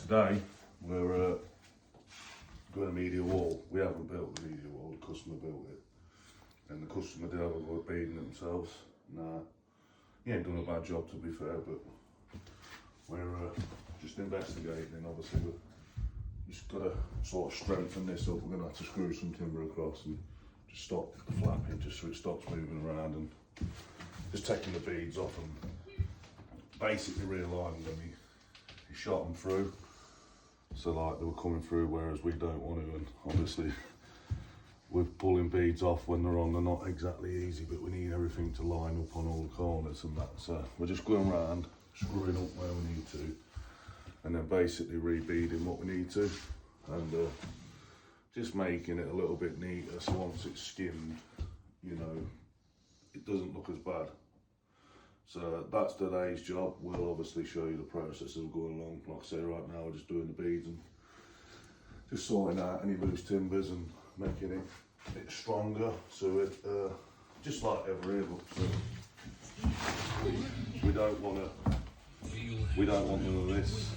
today we're doing a media wall. We haven't built the media wall, the customer built it. And the customer did have a go at beading it themselves. Nah, he ain't done a bad job to be fair, but we're just investigating, and obviously we've just got to sort of strengthen this up. We're going to have to screw some timber across and just stop the flapping, just so it stops moving around, and just taking the beads off and basically realigning them. He shot them through, so like they were coming through, whereas we don't want to, and obviously with pulling beads off when they're on, they're not exactly easy, but we need everything to line up on all the corners and that. So we're just going around, screwing up where we need to, and then basically re-beading what we need to, and just making it a little bit neater, so once it's skimmed, you know, it doesn't look as bad. So that's today's job. We'll obviously show you the process of going along. Like I say, right now we're just doing the beads and just sorting out any loose timbers and making it a bit stronger, so it just like every here. So we don't want none of this.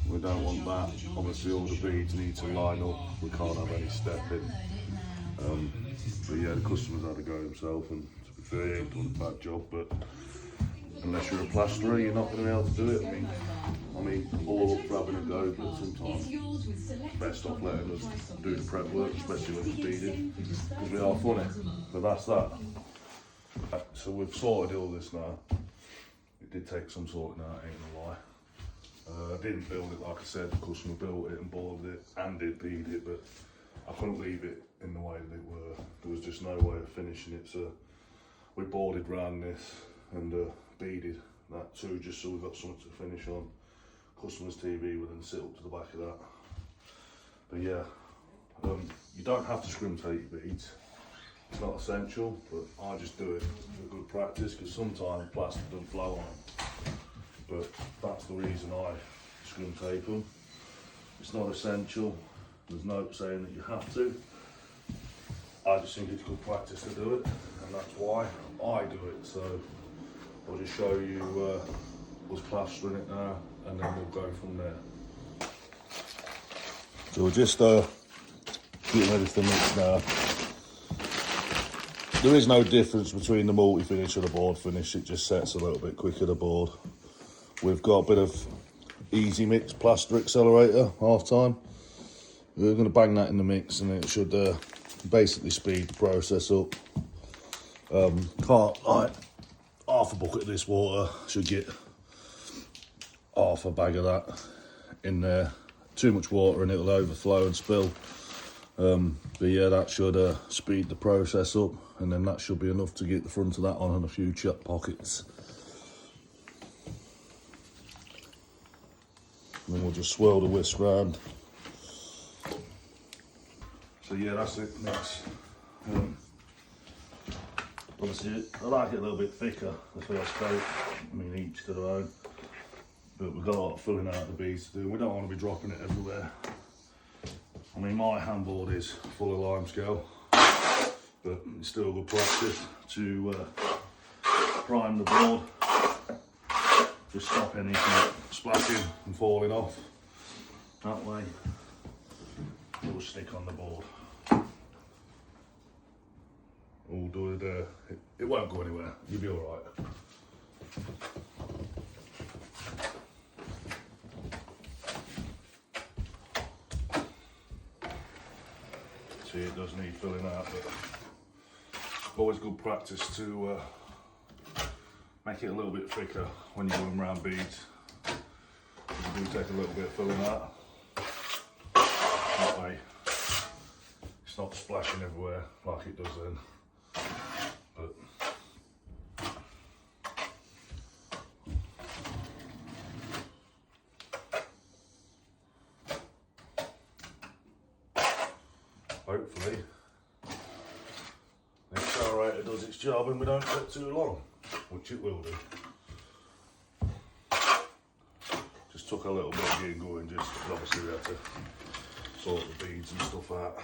We don't want that. Obviously all the beads need to line up. We can't have any stepping. But yeah, the customer's had a go himself, and to be fair, he ain't done a bad job, but unless you're a plasterer, you're not going to be able to do it. I mean, all up for having a go, but sometimes it's best off letting us do the prep work, especially when it's beaded, because we are funny. But that's that. So we've sorted all this now. It did take some sorting out, ain't gonna lie. I didn't build it, like I said, the customer built it and boarded it and did bead it, but I couldn't leave it in the way that it were. There was just no way of finishing it, so we boarded round this and beaded that too, just so we've got something to finish on. Customer's TV will then sit up to the back of that. But yeah, you don't have to scrim tape your beads. It's not essential, but I just do it for good practice, because sometimes plastic doesn't flow on them. But that's the reason I scrim tape them. It's not essential. There's no saying that you have to. I just think it's good practice to do it, and that's why I do it. So I'll just show you us plastering it now, and then we'll go from there. So we're just getting ready for the mix now. There is no difference between the multi-finish and the board finish, it just sets a little bit quicker, the board. We've got a bit of easy mix plaster accelerator, half time. We're going to bang that in the mix, and it should basically speed the process up. Like half a bucket of this water should get half a bag of that in there. Too much water and it'll overflow and spill. But yeah, that should speed the process up, and then that should be enough to get the front of that on and a few chop pockets. And then we'll just swirl the whisk round. So yeah, that's it, mix. Obviously, I like it a little bit thicker, the first coat. I mean, each to their own. But we've got a lot of filling out the beads to do. We don't want to be dropping it everywhere. I mean, my handboard is full of limescale, but it's still good practice to prime the board. Just stop anything splashing and falling off. That way, it will stick on the board. All good. It won't go anywhere. You'll be all right. See, it does need filling out, but always good practice to make it a little bit thicker when you're going round beads. You do take a little bit of filling out. That way, it's not splashing everywhere like it does then. But hopefully the accelerator does its job and we don't get too long, which it will do. Just took a little bit of getting going, just obviously we had to sort the beads and stuff out.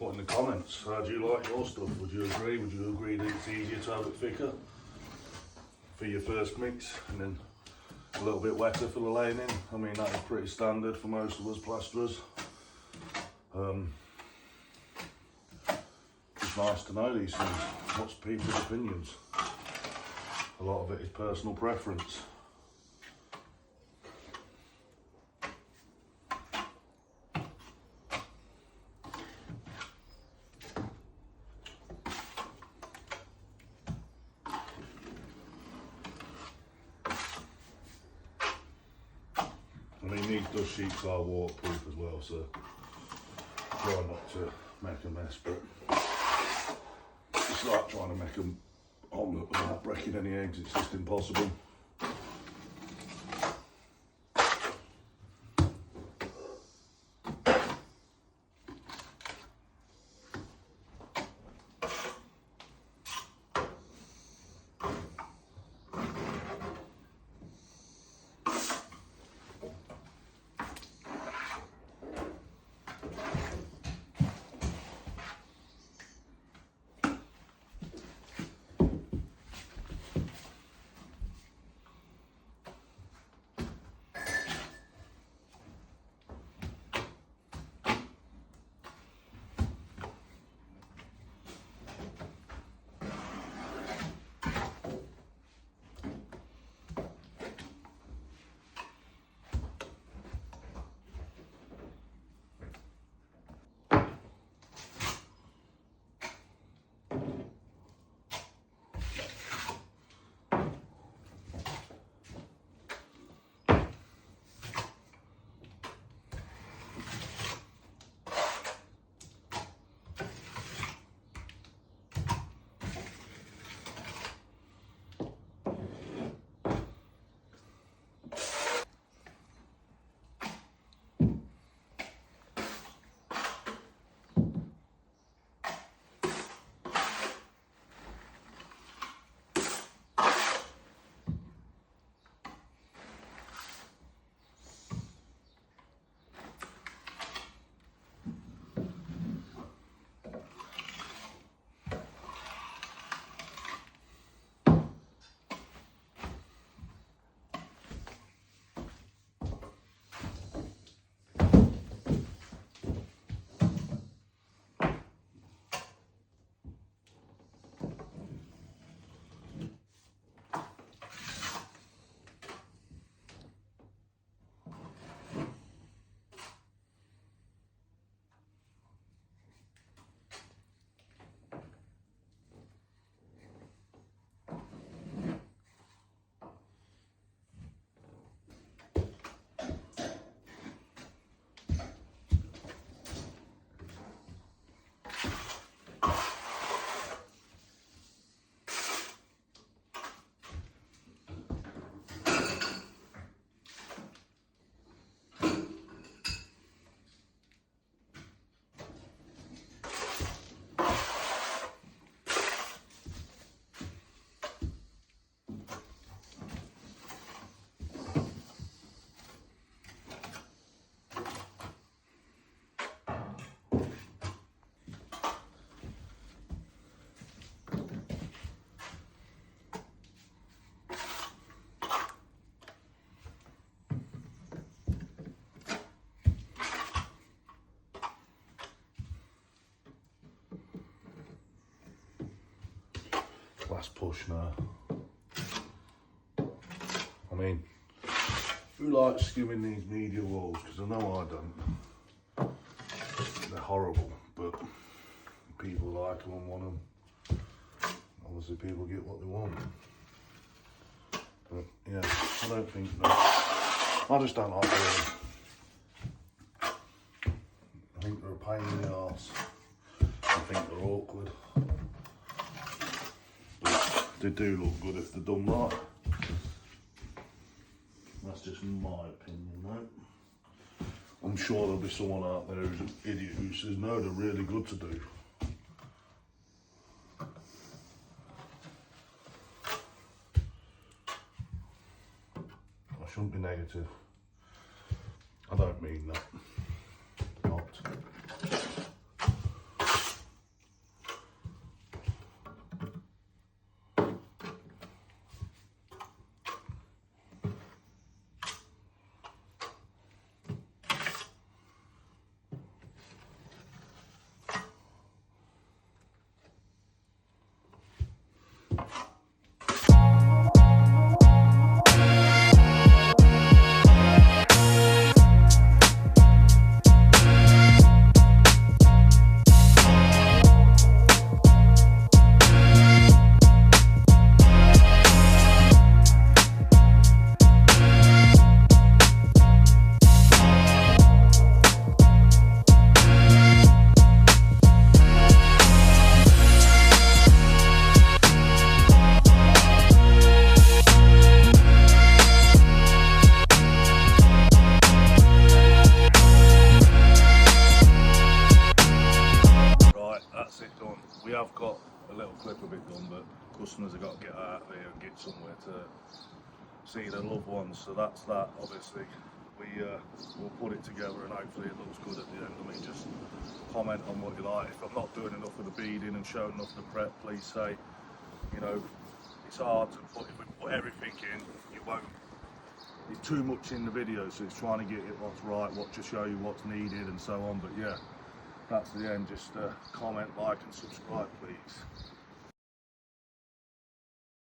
put in the comments. How do you like your stuff? Would you agree? Would you agree that it's easier to have it thicker for your first mix and then a little bit wetter for the laying in? I mean, that is pretty standard for most of us plasterers. It's nice to know these things. What's people's opinions? A lot of it is personal preference. I mean, these dust sheets are waterproof as well, so try not to make a mess, but it's like trying to make an omelette without breaking any eggs. It's just impossible. Last push now. I mean, who likes skimming these media walls? Because I know I don't. They're horrible, but people like them and want them. Obviously people get what they want. But yeah, I don't think that. I just don't like them. I think they're a pain in the arse. I think they're awkward. They do look good if they're done right. That's just my opinion, though. I'm sure there'll be someone out there who's an idiot who says, no, they're really good to do. I shouldn't be negative. I don't mean that. Not. we have got a little clip of it done, but customers have got to get out there and get somewhere to see their loved ones. So that's that. Obviously, we'll put it together and hopefully it looks good at the end. I mean, just comment on what you like. If I'm not doing enough of the beading and showing enough of the prep, please say. You know, it's hard to put, if we put everything in, you won't. It's too much in the video, so it's trying to get it what's right, what to show you what's needed and so on. But yeah, that's the end. Just comment, like and subscribe, please.